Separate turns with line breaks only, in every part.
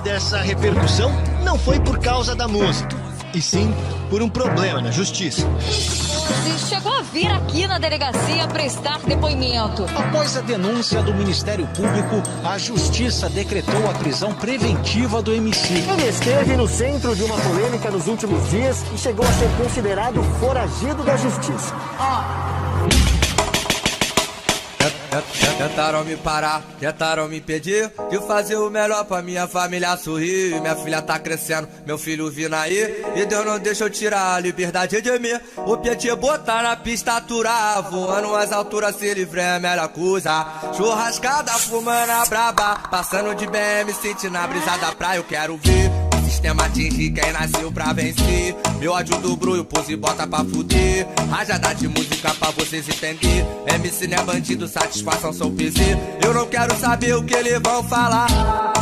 dessa repercussão não foi por causa da música, e sim por um problema na justiça.
Você chegou a vir aqui na delegacia prestar depoimento.
Após a denúncia do Ministério Público, a Justiça decretou a prisão preventiva do MC.
Ele esteve no centro de uma polêmica nos últimos dias e chegou a ser considerado foragido da Justiça.
Tentaram me parar, tentaram me impedir de fazer o melhor pra minha família sorrir. Minha filha tá crescendo, meu filho vindo aí, e Deus não deixa eu tirar a liberdade de mim. O Pieti botar na pista aturar, voando umas alturas, se livre é a melhor coisa. Churrascada, fumando a braba, passando de BM, sentindo a brisa da praia. Eu quero ver o sistema atingir quem nasceu pra vencer. Meu ódio do grulho, pose e bota pra fuder. Rajada de música pra vocês entender. MC não é bandido, satisfação sou PC. Eu não quero saber o que eles vão falar.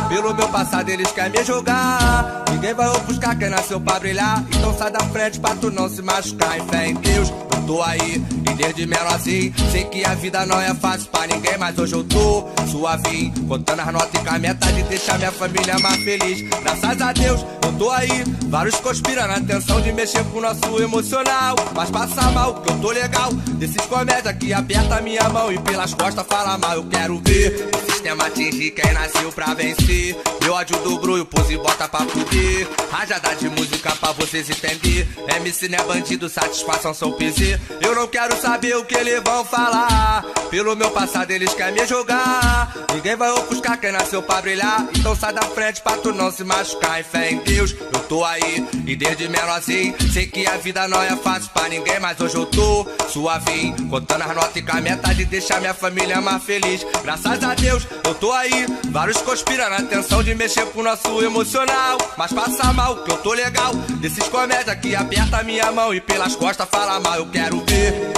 Pelo meu passado eles querem me jogar. Ninguém vai ofuscar quem nasceu pra brilhar. Então sai da frente pra tu não se machucar. Em fé em Deus, eu tô aí. E desde menorzinho, sei que a vida não é fácil pra ninguém. Mas hoje eu tô suavinho, contando as notas e com a meta de deixar minha família mais feliz. Graças a Deus, eu tô aí. Vários conspiram na intenção de mexer com o nosso emocional. Mas passa mal, que eu tô legal. Desses comédia que aperta minha mão e pelas costas fala mal. Eu quero ver o sistema atingir quem nasceu pra vencer. Meu ódio do grulho, pose e bota pra fuder. Rajada de música pra vocês entender. MC não é bandido, satisfação sou PC. Eu não quero saber o que eles vão falar. Pelo meu passado eles querem me jogar. Ninguém vai ofuscar quem nasceu pra brilhar. Então sai da frente pra tu não se machucar. Em fé em Deus, eu tô aí. E desde menorzinho, sei que a vida não é fácil pra ninguém. Mas hoje eu tô suavinho, contando as notas e com a meta de deixar minha família mais feliz. Graças a Deus, eu tô aí. Vários conspiram na intenção de mexer com o nosso emocional. Mas passa mal, que eu tô legal. Desses comédia que aperta minha mão e pelas costas fala mal. Eu quero ver